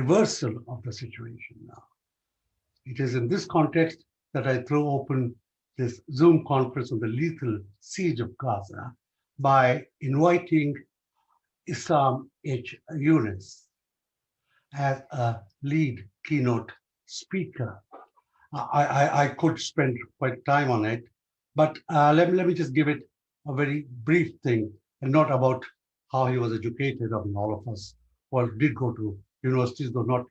reversal of the situation now. It is in this context that I throw open this Zoom conference on the lethal siege of Gaza by inviting Issam H. Yunus as a lead keynote speaker. I could spend quite time on it, but let me just give it a very brief thing, and not about how he was educated. I mean, all of us well did go to universities, though not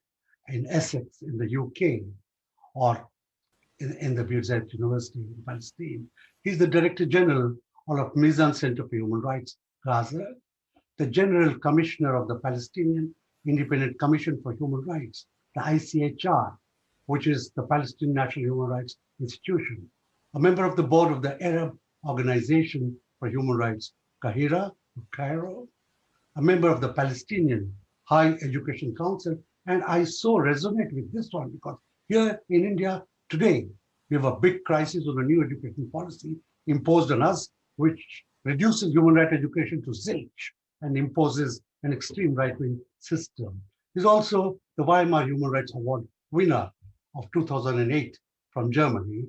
in Essex in the UK or in the Birzeit University in Palestine. He's the Director General of Mizan Center for Human Rights, Gaza, the General Commissioner of the Palestinian Independent Commission for Human Rights, the ICHR, which is the Palestinian National Human Rights Institution, a member of the board of the Arab Organization for Human Rights, Cairo, a member of the Palestinian Higher Education Council. And I so resonate with this one because here in India today, we have a big crisis on a new education policy imposed on us, which reduces human rights education to zilch and imposes an extreme right-wing system. He's also the Weimar Human Rights Award winner of 2008 from Germany,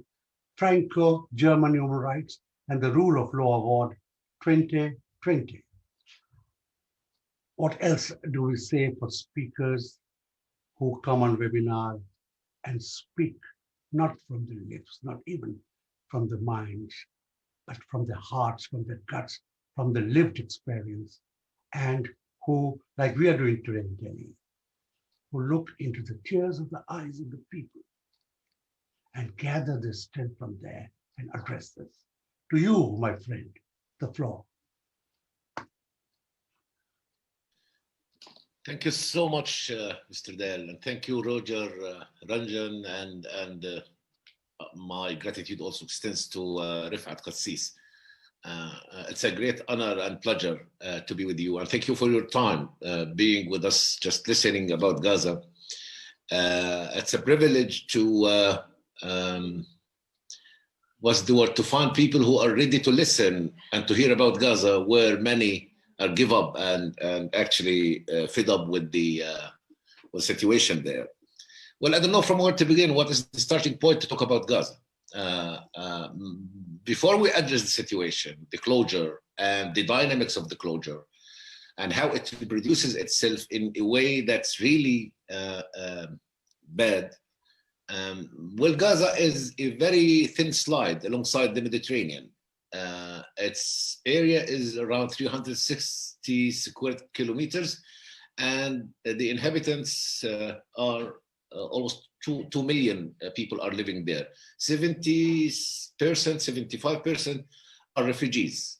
Franco-German Human Rights and the Rule of Law Award 2020. What else do we say for speakers who come on webinar and speak not from the lips, not even from the minds, but from their hearts, from their guts, from the lived experience, and who, like we are doing today in Delhi, who look into the tears of the eyes of the people and gather the strength from there and address this. To you, my friend, the floor. Thank you so much, Mr. Dale, and thank you, Roger, Ranjan, and my gratitude also extends to Rifat Qassis. It's a great honor and pleasure to be with you, and thank you for your time being with us, just listening about Gaza. It's a privilege to what's the word, to find people who are ready to listen and to hear about Gaza, where many are give up and actually fed up with the situation there. Well, I don't know from where to begin. What is the starting point to talk about Gaza? Before we address the situation, the closure and the dynamics of the closure and how it reproduces itself in a way that's really bad. Well, Gaza is a very thin slide alongside the Mediterranean. Its area is around 360 square kilometers, and the inhabitants are almost 2 million people are living there. 70%, 75% are refugees.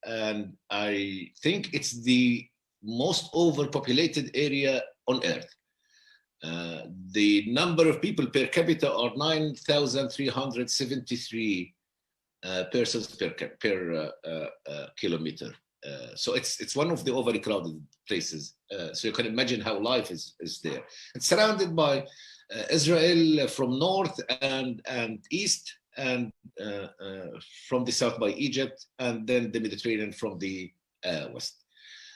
And I think it's the most overpopulated area on earth. The number of people per capita are 9,373 persons per kilometer. So it's one of the overly crowded places. So you can imagine how life is there. It's surrounded by Israel from north and east, and from the south by Egypt, and then the Mediterranean from the west.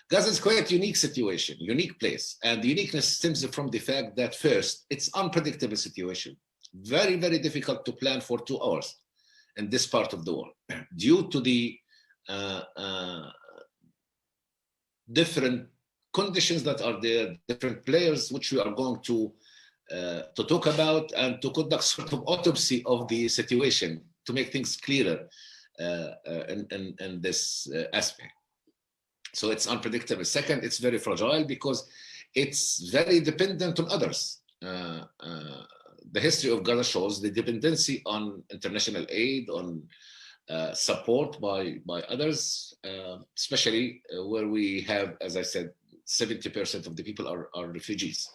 Gaza is quite a unique situation, unique place. And the uniqueness stems from the fact that first, it's unpredictable situation. Very, very difficult to plan for 2 hours in this part of the world due to the different conditions that are there, different players, which we are going to talk about and to conduct sort of autopsy of the situation to make things clearer in this aspect. So it's unpredictable. Second, it's very fragile because it's very dependent on others. The history of Gaza shows the dependency on international aid, on support by others, especially where we have, as I said, 70% of the people are refugees.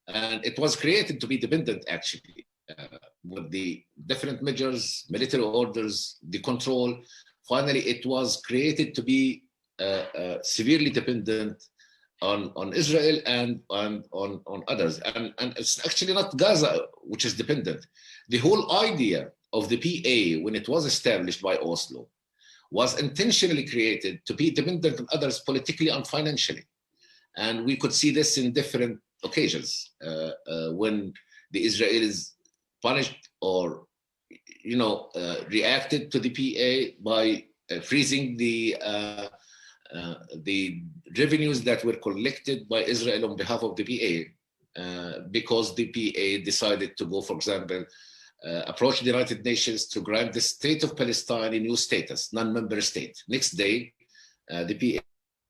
And it was created to be dependent, actually, with the different measures, military orders, the control. Finally, it was created to be severely dependent on Israel and on others. And it's actually not Gaza which is dependent. The whole idea of the PA, when it was established by Oslo, was intentionally created to be dependent on others politically and financially. And we could see this in different occasions when the Israelis punished or reacted to the PA by freezing the revenues that were collected by Israel on behalf of the PA, because the PA decided to go, for example, approach the United Nations to grant the state of Palestine a new status, non-member state. Next day, the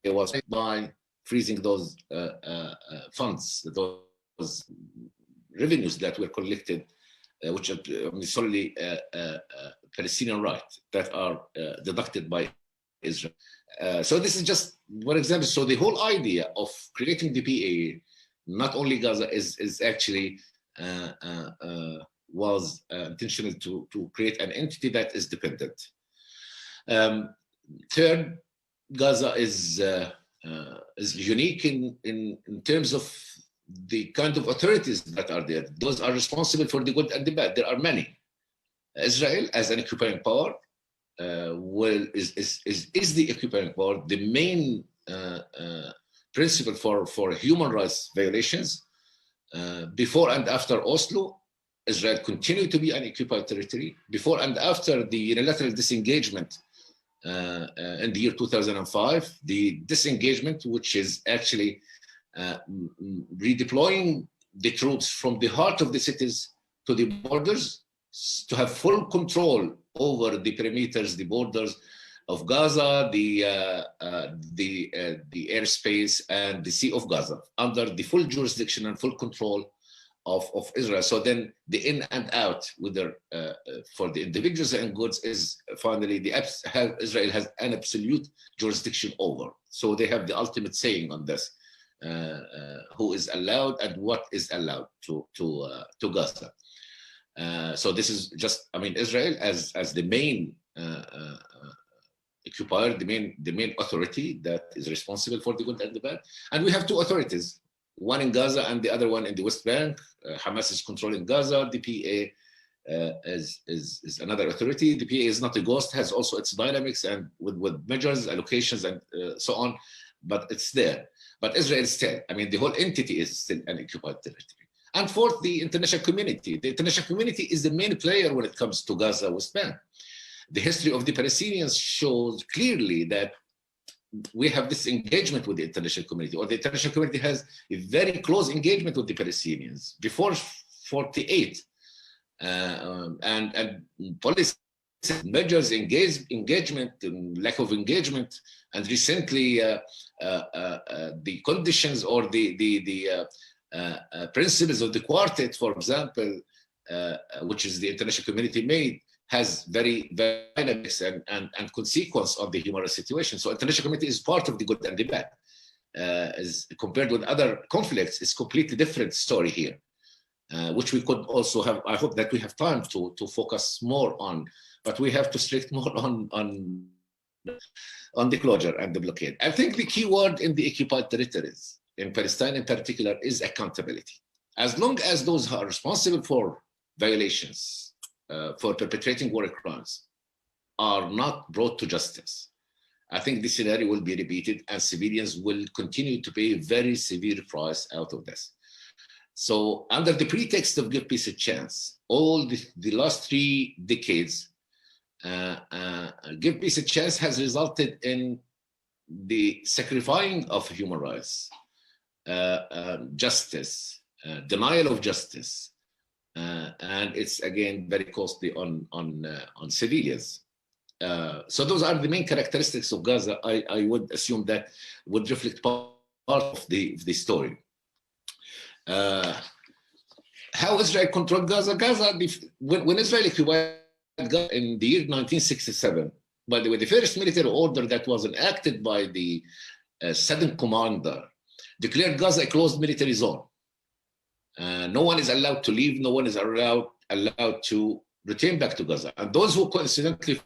PA was by freezing those funds, those revenues that were collected, which are solely Palestinian rights that are deducted by Israel. So this is just one example. So the whole idea of creating the PA, not only Gaza, is actually was intentional to create an entity that is dependent. Third, Gaza is unique in terms of the kind of authorities that are there. Those are responsible for the good and the bad. There are many. Israel, as an occupying power, is the occupying power the main principle for human rights violations. Before and after Oslo, Israel continued to be an occupied territory. Before and after the unilateral disengagement in the year 2005, the disengagement, which is actually redeploying the troops from the heart of the cities to the borders to have full control over the perimeters, the borders of Gaza, the airspace and the Sea of Gaza under the full jurisdiction and full control of Israel. So then the in and out, whether for the individuals and goods, is finally Israel has an absolute jurisdiction over. So they have the ultimate saying on this, who is allowed and what is allowed to Gaza. So this is just, Israel as the main occupier, the main authority that is responsible for the good and the bad. And we have two authorities, one in Gaza and the other one in the West Bank. Hamas is controlling Gaza. The PA is another authority. The PA is not a ghost, has also its dynamics and with measures, allocations, and so on, but it's there. But Israel still, the whole entity is still an occupied territory. And fourth, the international community. The international community is the main player when it comes to Gaza, West Bank. The history of the Palestinians shows clearly that we have this engagement with the international community, or the international community has a very close engagement with the Palestinians before 48, and policy measures, engagement, and lack of engagement, and recently the conditions or the principles of the quartet, for example, which is the international community made, has very dynamics and consequence of the human rights situation. So international community is part of the good and the bad. As compared with other conflicts, it's completely different story here, which we could also have. I hope that we have time to focus more on, but we have to strict more on the closure and the blockade. I think the key word in the occupied territories, in Palestine in particular, is accountability. As long as those who are responsible for violations, for perpetrating war crimes, are not brought to justice, I think this scenario will be repeated and civilians will continue to pay a very severe price out of this. So under the pretext of give peace a chance, all the last 3 decades, give peace a chance has resulted in the sacrificing of human rights, justice, denial of justice, and it's again very costly on civilians. So those are the main characteristics of Gaza. I would assume that would reflect part of the story. How Israel controlled Gaza? When Israel occupied Gaza in the year 1967, by the way, the first military order that was enacted by the Southern Commander declared Gaza a closed military zone. No one is allowed to leave. No one is allowed to return back to Gaza. And those who coincidentally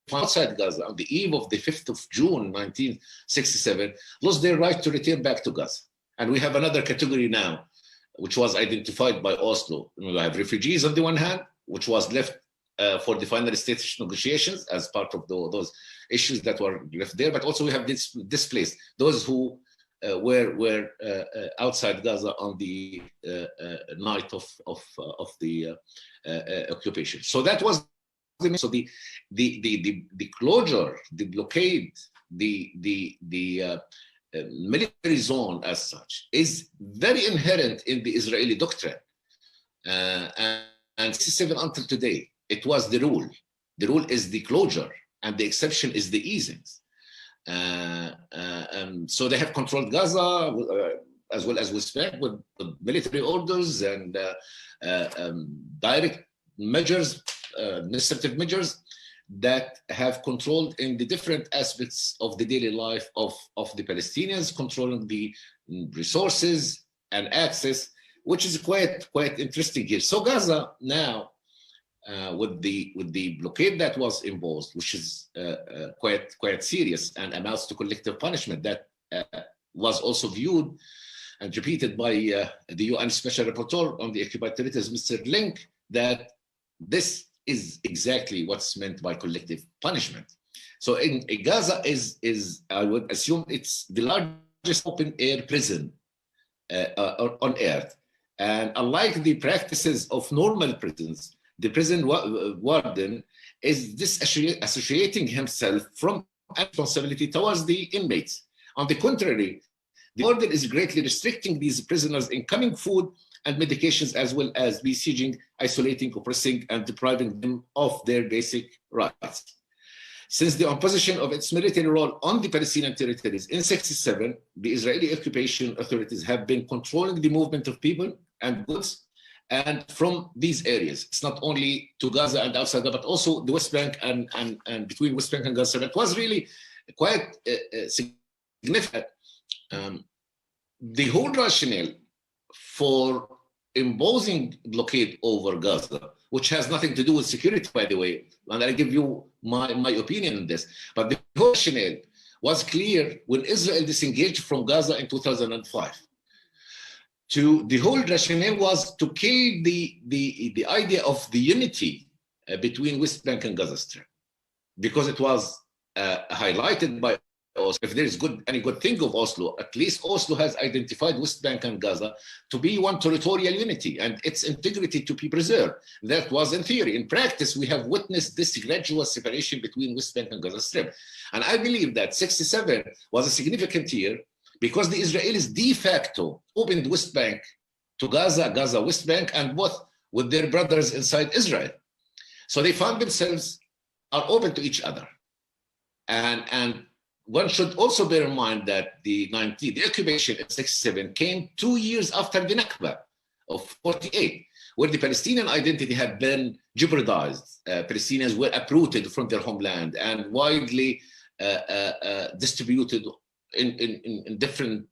found outside Gaza on the eve of the 5th of June, 1967, lost their right to return back to Gaza. And we have another category now, which was identified by Oslo. We have refugees on the one hand, which was left for the final status negotiations as part of those issues that were left there. But also we have displaced, those who were outside Gaza on the night of the occupation. So that was so the closure, the blockade, the military zone as such is very inherent in the Israeli doctrine, and 67 until today it was the rule. The rule is the closure, and the exception is the easings. So they have controlled Gaza as well as West Bank with military orders and direct measures, administrative measures that have controlled in the different aspects of the daily life of the Palestinians, controlling the resources and access, which is quite interesting here. So Gaza now, with the blockade that was imposed, which is quite serious and amounts to collective punishment, that was also viewed and repeated by the UN Special Rapporteur on the occupied territories, Mr. Link, that this is exactly what's meant by collective punishment. So in Gaza is I would assume it's the largest open air prison on earth, and unlike the practices of normal prisons, the prison warden is disassociating himself from responsibility towards the inmates. On the contrary, the warden is greatly restricting these prisoners in incoming food and medications, as well as besieging, isolating, oppressing, and depriving them of their basic rights. Since the imposition of its military role on the Palestinian territories in 1967, the Israeli occupation authorities have been controlling the movement of people and goods and from these areas. It's not only to Gaza and outside, but also the West Bank and between West Bank and Gaza. That was really quite significant. The whole rationale for imposing blockade over Gaza, which has nothing to do with security, by the way, and I'll give you my opinion on this, but the whole rationale was clear when Israel disengaged from Gaza in 2005. The whole rationale was to kill the idea of the unity between West Bank and Gaza Strip, because it was highlighted by Oslo. If there is any good thing of Oslo, at least Oslo has identified West Bank and Gaza to be one territorial unity and its integrity to be preserved. That was in theory. In practice, we have witnessed this gradual separation between West Bank and Gaza Strip. And I believe that 1967 was a significant year, because the Israelis de facto opened West Bank to Gaza, Gaza West Bank, and both with their brothers inside Israel. So they found themselves are open to each other. And one should also bear in mind that the occupation in 1967 came 2 years after the Nakba of 1948, where the Palestinian identity had been jeopardized. Palestinians were uprooted from their homeland and widely distributed in different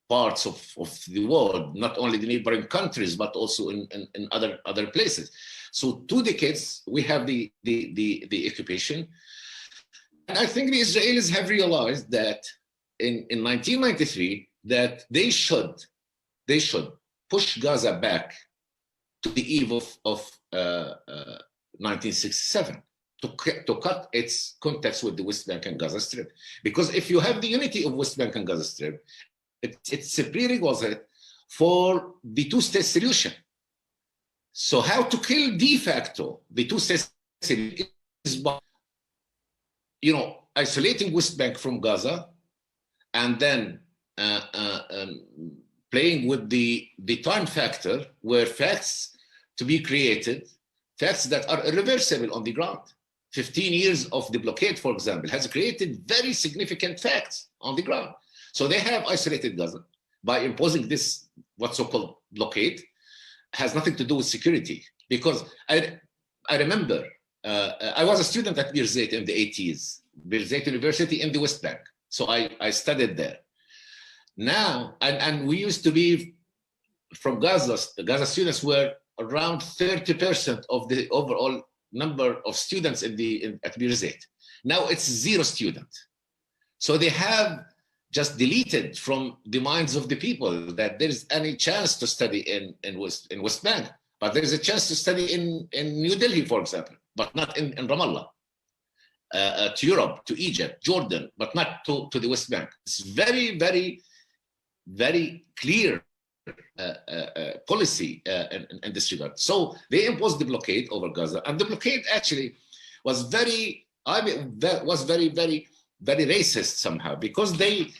parts of the world, not only the neighboring countries, but also in other places. So 2 decades, we have the occupation. And I think the Israelis have realized that in 1993, that they should push Gaza back to the eve of 1967. To cut its contacts with the West Bank and Gaza Strip. Because if you have the unity of West Bank and Gaza Strip, it's a prerequisite for the two-state solution. So how to kill de facto the two-state solution is by, isolating West Bank from Gaza, and then playing with the time factor, where facts to be created, facts that are irreversible on the ground. 15 years of the blockade, for example, has created very significant facts on the ground. So they have isolated Gaza by imposing this, what's so-called blockade. Has nothing to do with security. Because I remember, I was a student at Birzeit in the 80s, Birzeit University in the West Bank. So I studied there. Now, and we used to be from Gaza, the Gaza students were around 30% of the overall number of students at Birzeit. Now it's 0 students. So they have just deleted from the minds of the people that there is any chance to study in West Bank, but there is a chance to study in New Delhi, for example, but not in Ramallah. to Europe, to Egypt, Jordan, but not to the West Bank. It's very, very, very clear policy in this regard. So they imposed the blockade over Gaza, and the blockade actually was very, that was very, very, very racist somehow, because they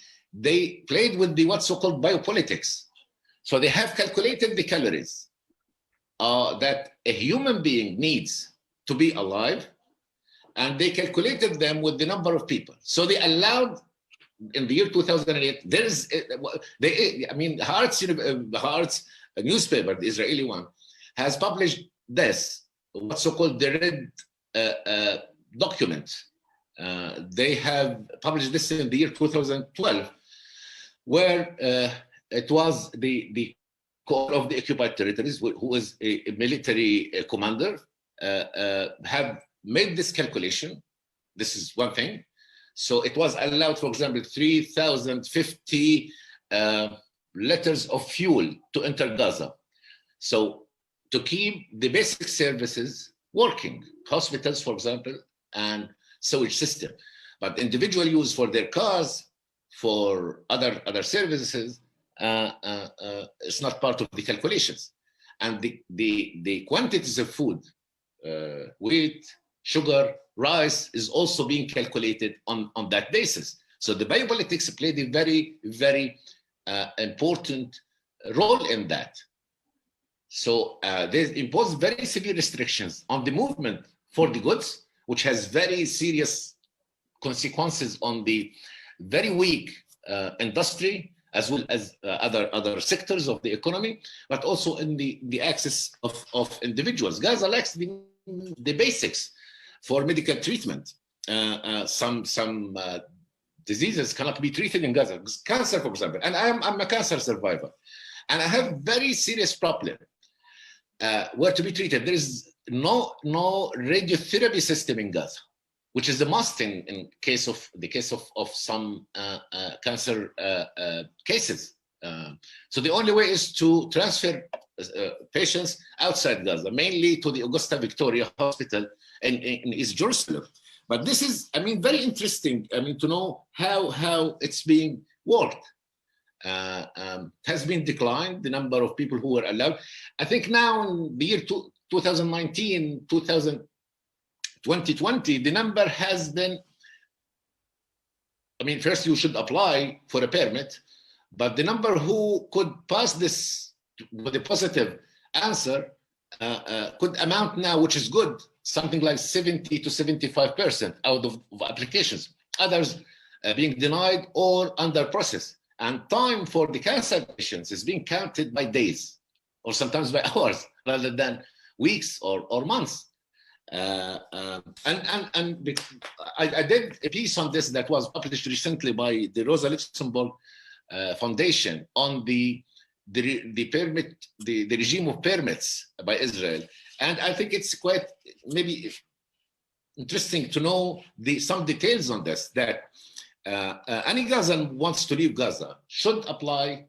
played with the what's so-called biopolitics. So they have calculated the calories that a human being needs to be alive, and they calculated them with the number of people. So they allowed, in the year 2008, Haaretz newspaper, the Israeli one, has published this, what's so-called the red document. They have published this in the year 2012, where it was the core of the occupied territories, who was a military commander, have made this calculation. This is one thing. So it was allowed, for example, 3,050 liters of fuel to enter Gaza. So to keep the basic services working, hospitals, for example, and sewage system. But individual use for their cars, for other services, it's not part of the calculations. And the quantities of food, wheat, sugar, rice, is also being calculated on that basis. So the biopolitics played a very, very important role in that. So they imposed very severe restrictions on the movement for the goods, which has very serious consequences on the very weak industry, as well as other sectors of the economy, but also in the access of individuals. Gaza lacks the basics for medical treatment. Some diseases cannot be treated in Gaza. Cancer, for example, and I'm a cancer survivor, and I have very serious problem where to be treated. There is no radiotherapy system in Gaza, which is a must in case of some cancer cases. So the only way is to transfer patients outside Gaza, mainly to the Augusta Victoria Hospital in East Jerusalem. But this is, very interesting. To know how it's being worked. Has been declined, the number of people who were allowed. I think now in the year 2019, 2020, the number has been, first you should apply for a permit, but the number who could pass this with a positive answer could amount now, which is good, something like 70 to 75% out of applications. Others being denied or under process. And time for the cancer patients is being counted by days, or sometimes by hours, rather than weeks or months. I did a piece on this that was published recently by the Rosa Luxemburg Foundation on the regime of permits by Israel, and I think it's quite maybe interesting to know some details on this. That any Gazan wants to leave Gaza should apply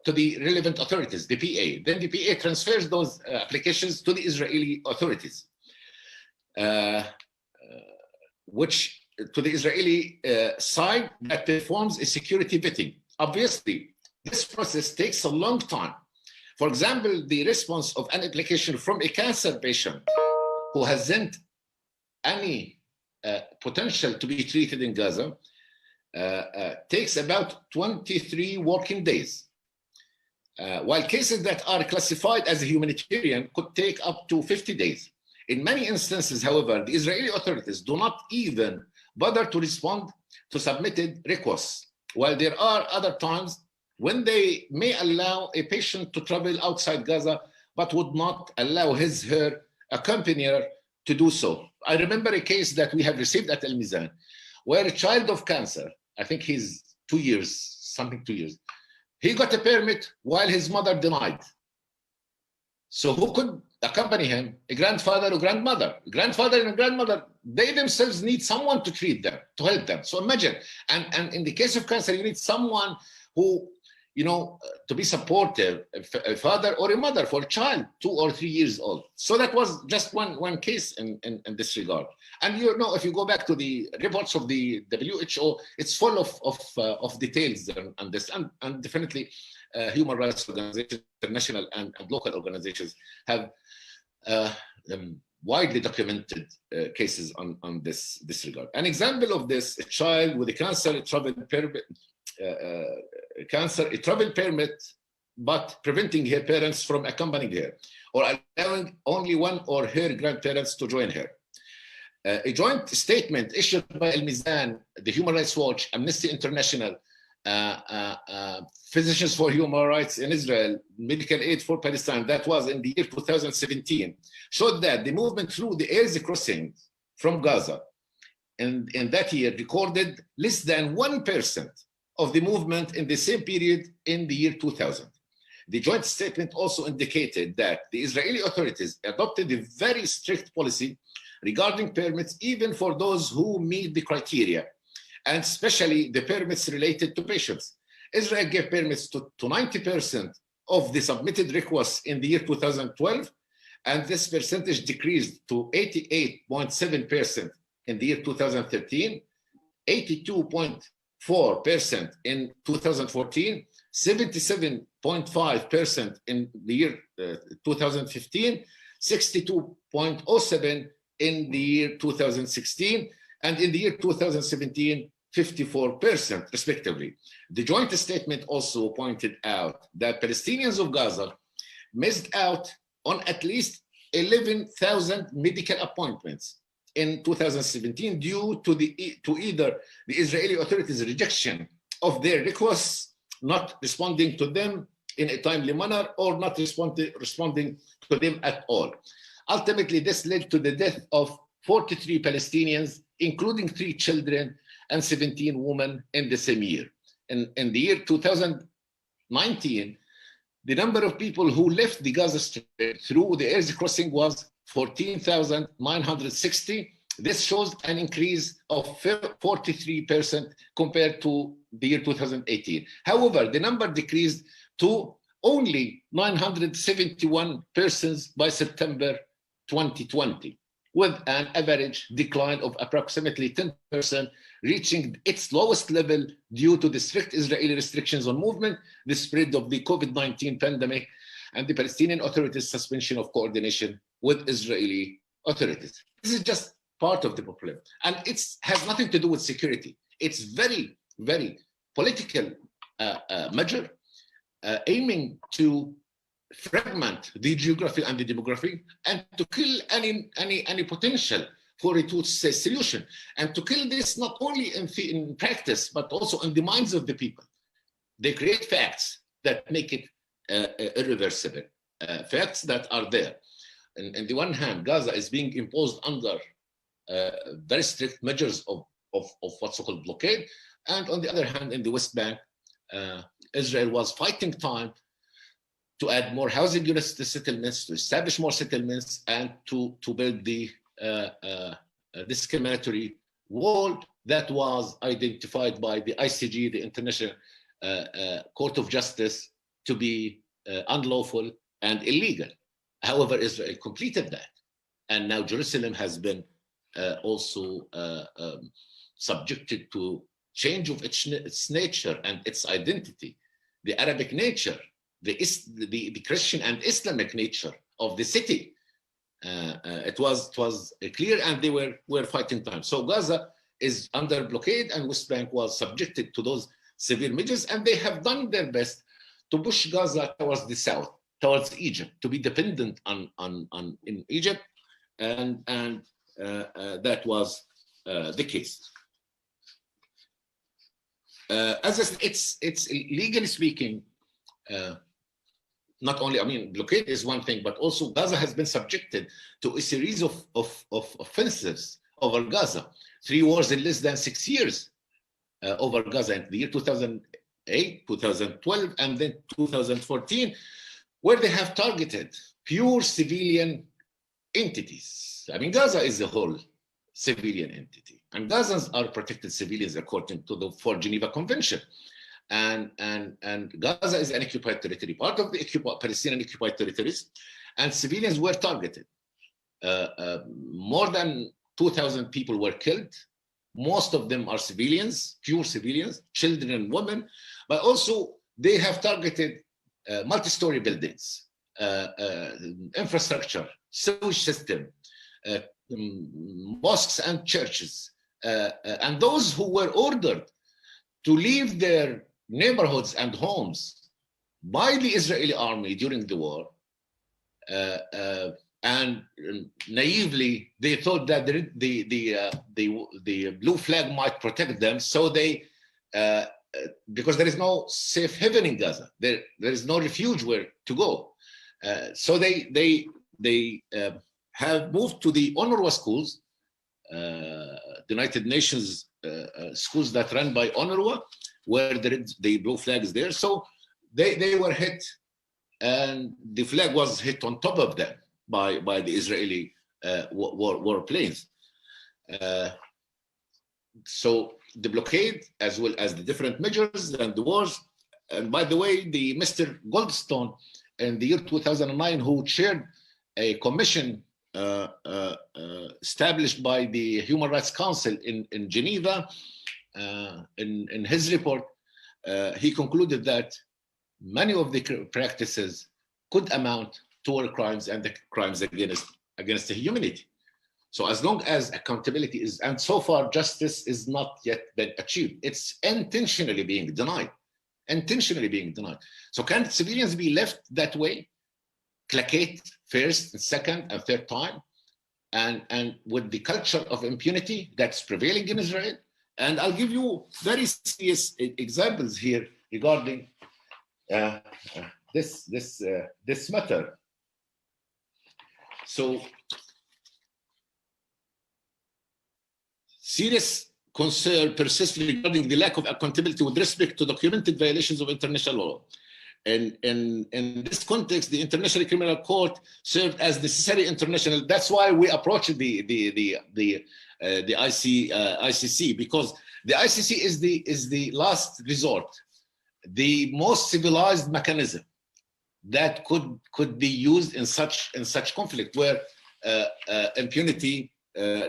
to the relevant authorities, the PA. Then the PA transfers those applications to the Israeli authorities, which to the Israeli side that performs a security vetting. Obviously, this process takes a long time. For example, the response of an application from a cancer patient who hasn't any potential to be treated in Gaza takes about 23 working days. While cases that are classified as a humanitarian could take up to 50 days. In many instances, however, the Israeli authorities do not even bother to respond to submitted requests, while there are other times when they may allow a patient to travel outside Gaza, but would not allow her accompanier to do so. I remember a case that we have received at El Mizan, where a child of cancer, I think he's 2 years, he got a permit while his mother denied. So who could accompany him? A grandfather or grandmother. Grandfather and grandmother, they themselves need someone to treat them, to help them. So imagine, and in the case of cancer, you need someone who, to be supportive, a father or a mother for a child 2 or 3 years old. So that was just one case in this regard. And if you go back to the reports of the WHO, it's full of details on this, and definitely human rights organizations, international and local organizations, have widely documented cases on this regard. An example of this: a child with a cancer travel permit, but preventing her parents from accompanying her, or allowing only one or her grandparents to join her. A joint statement issued by Al Mizan, the Human Rights Watch, Amnesty International, Physicians for Human Rights in Israel, Medical Aid for Palestine, that was in the year 2017, showed that the movement through the air crossing from Gaza in that year recorded less than 1% of the movement in the same period in the year 2000. The joint statement also indicated that the Israeli authorities adopted a very strict policy regarding permits, even for those who meet the criteria, and especially the permits related to patients. Israel gave permits to 90% of the submitted requests in the year 2012, and this percentage decreased to 88.7% in the year 2013, 82.4% in 2014, 77.5% in the year 2015, 62.07% in the year 2016, and in the year 2017, 54% respectively. The joint statement also pointed out that Palestinians of Gaza missed out on at least 11,000 medical appointments in 2017 due to either the Israeli authorities' rejection of their requests, not responding to them in a timely manner, or not responding to them at all. Ultimately, this led to the death of 43 Palestinians, including 3 children and 17 women in the same year. In the year 2019, the number of people who left the Gaza Strip through the air crossing was 14,960. This shows an increase of 43% compared to the year 2018. However, the number decreased to only 971 persons by September 2020, with an average decline of approximately 10%, reaching its lowest level due to the strict Israeli restrictions on movement, the spread of the COVID-19 pandemic, and the Palestinian Authorities' suspension of coordination with Israeli authorities. This is just part of the problem, and it has nothing to do with security. It's very, very political measure aiming to fragment the geography and the demography, and to kill any potential for a two-state solution, and to kill this not only in practice but also in the minds of the people. They create facts that make it irreversible, facts that are there. And on the one hand, Gaza is being imposed under very strict measures of what's called blockade, and on the other hand, in the West Bank, Israel was fighting time to add more housing units to settlements, to establish more settlements, and to build the discriminatory wall that was identified by the ICJ, the International Court of Justice, to be unlawful and illegal. However, Israel completed that. And now Jerusalem has been also subjected to change of its nature and its identity, the Arabic nature, the Christian and Islamic nature of the city. It was clear, and they were fighting time. So Gaza is under blockade, and West Bank was subjected to those severe measures, and they have done their best to push Gaza towards the south, towards Egypt, to be dependent on in Egypt, and that was the case. It's legally speaking, not only, blockade is one thing, but also Gaza has been subjected to a series of offensives over Gaza. 3 wars in less than 6 years over Gaza in the year 2008, 2012, and then 2014, where they have targeted pure civilian entities. Gaza is a whole civilian entity, and Gazans are protected civilians according to the 4 Geneva Convention. and Gaza is an occupied territory, part of the Palestinian occupied territories, and civilians were targeted. More than 2,000 people were killed. Most of them are civilians, pure civilians, children and women, but also they have targeted multi-story buildings, infrastructure, sewage system, mosques and churches, and those who were ordered to leave their neighborhoods and homes by the Israeli army during the war, and naively they thought that the blue flag might protect them, so they because there is no safe haven in Gaza, there is no refuge where to go, so they have moved to the UNRWA schools, the United Nations schools that run by UNRWA, where the blue flag is there. So they were hit, and the flag was hit on top of them by the Israeli warplanes. So the blockade, as well as the different measures and the wars, and by the way, the Mr. Goldstone in the year 2009, who chaired a commission established by the Human Rights Council in Geneva, in his report, he concluded that many of the practices could amount to war crimes and the crimes against the humanity. So as long as accountability is, and so far justice is not yet been achieved, it's intentionally being denied, So can civilians be left that way, placate first and second and third time, and with the culture of impunity that's prevailing in Israel? And I'll give you very serious examples here regarding this matter. So, serious concern persists regarding the lack of accountability with respect to documented violations of international law. And in this context, the International Criminal Court served as necessary international. That's why we approached the ICC, because the ICC is the last resort, the most civilized mechanism that could be used in such conflict, where impunity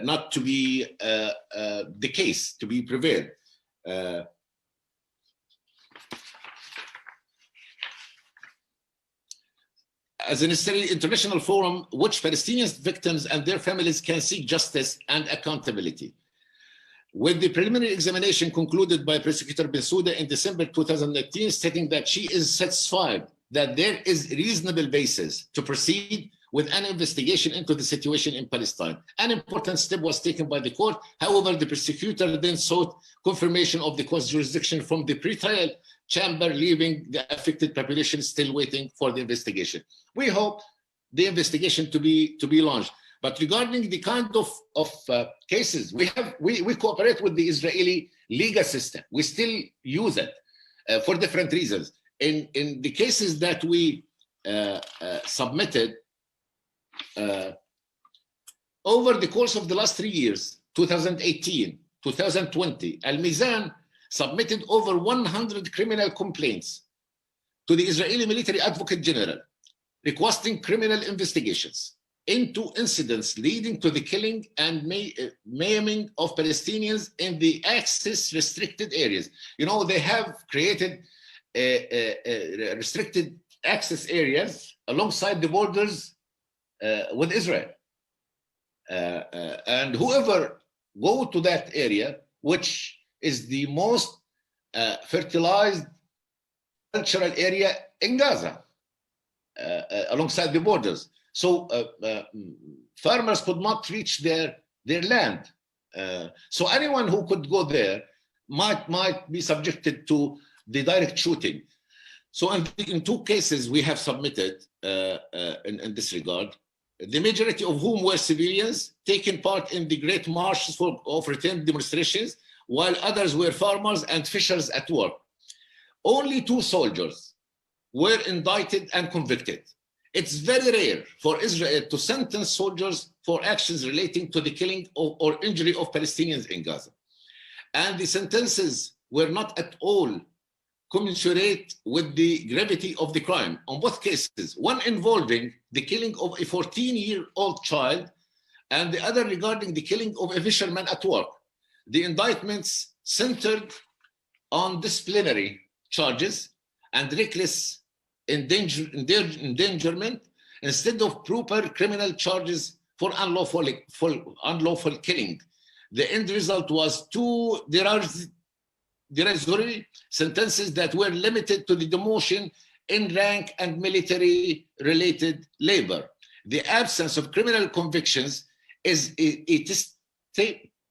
not to be the case, to be prevailed. As a necessary international forum which Palestinian victims and their families can seek justice and accountability. With the preliminary examination concluded by Prosecutor Bensouda in December 2019, stating that she is satisfied that there is reasonable basis to proceed with an investigation into the situation in Palestine. An important step was taken by the court. However, the prosecutor then sought confirmation of the court's jurisdiction from the pretrial chamber, leaving the affected population still waiting for the investigation. We hope the investigation to be launched. But regarding the kind of cases, we cooperate with the Israeli legal system. We still use it for different reasons. In the cases that we submitted over the course of the last 3 years, 2018, 2020, Al-Mizan submitted over 100 criminal complaints to the Israeli Military Advocate General, requesting criminal investigations into incidents leading to the killing and maiming of Palestinians in the access restricted areas. You know, they have created restricted access areas alongside the borders with Israel. And whoever go to that area, which is the most fertilized cultural area in Gaza, alongside the borders. So farmers could not reach their land. So anyone who could go there might be subjected to the direct shooting. So in 2 cases we have submitted in this regard, the majority of whom were civilians taking part in the great marches of return demonstrations, while others were farmers and fishers at work. Only 2 soldiers were indicted and convicted. It's very rare for Israel to sentence soldiers for actions relating to the killing or injury of Palestinians in Gaza. And the sentences were not at all commensurate with the gravity of the crime on both cases, one involving the killing of a 14-year-old child and the other regarding the killing of a fisherman at work. The indictments centered on disciplinary charges and reckless endangerment instead of proper criminal charges for unlawful killing. The end result was two derisory sentences that were limited to the demotion in rank and military-related labor. The absence of criminal convictions is a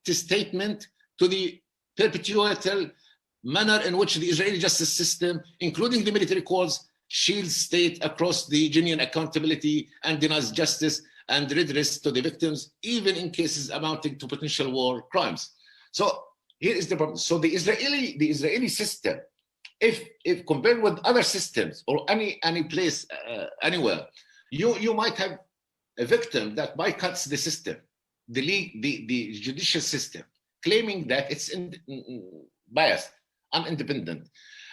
statement to the perpetual manner in which the Israeli justice system, including the military courts, shields state across the genuine accountability and denies justice and redress to the victims, even in cases amounting to potential war crimes. So here is the problem. So the Israeli system, if compared with other systems or any place anywhere, you might have a victim that boycotts the system, the judicial system, claiming that it's biased, unindependent.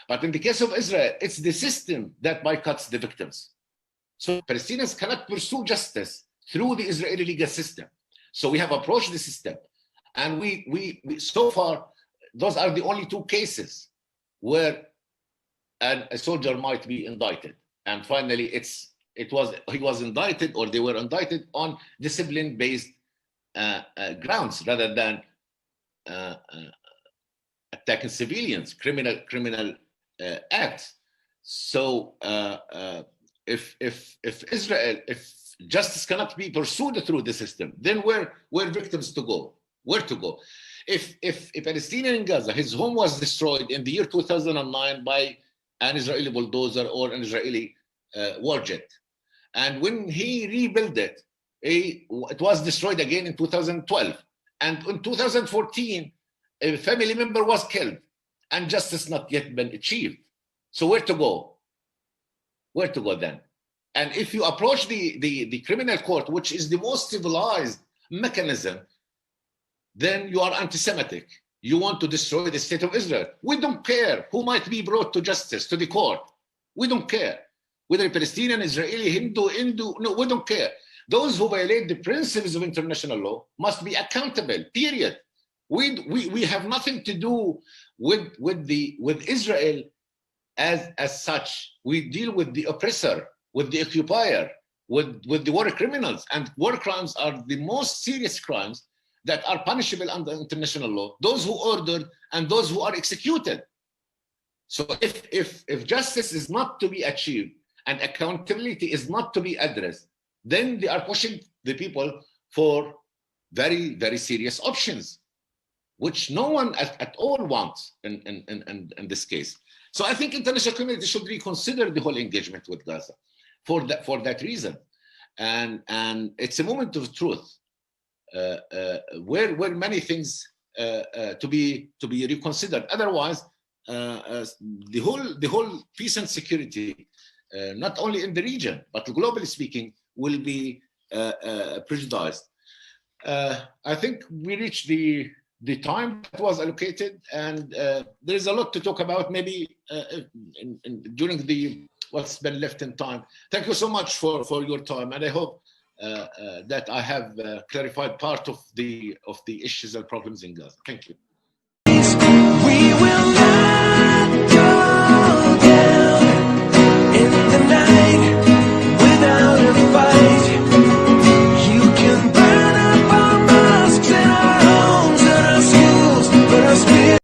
But in the case of Israel, it's the system that boycotts the victims. So Palestinians cannot pursue justice through the Israeli legal system. So we have approached the system, and we so far, those are the only two cases where a soldier might be indicted. And finally, he was indicted, or they were indicted on discipline-based grounds rather than attacking civilians, criminal acts. So if justice cannot be pursued through the system, then where victims to go? Where to go? If a Palestinian in Gaza, his home was destroyed in the year 2009 by an Israeli bulldozer or an Israeli warjet, and when he rebuilt it, it was destroyed again in 2012, and in 2014, a family member was killed, and justice not yet been achieved. So where to go? Where to go then? And if you approach the criminal court, which is the most civilized mechanism, then you are anti-Semitic. You want to destroy the state of Israel. We don't care who might be brought to justice, to the court. We don't care. Whether Palestinian, Israeli, Hindu, no, we don't care. Those who violate the principles of international law must be accountable, period. We have nothing to do with Israel as such. We deal with the oppressor, with the occupier, with the war criminals. And war crimes are the most serious crimes that are punishable under international law, those who ordered and those who are executed. So if justice is not to be achieved and accountability is not to be addressed, then they are pushing the people for very, very serious options, which no one at all wants in this case. So I think international community should reconsider the whole engagement with Gaza for that reason. And it's a moment of truth where many things to be reconsidered. Otherwise, the whole peace and security, not only in the region but globally speaking, will be prejudiced. I think we reached the time that was allocated, and there is a lot to talk about. Maybe during what's been left in time. Thank you so much for your time, and I hope that I have clarified part of the issues and problems in Gaza. Thank you.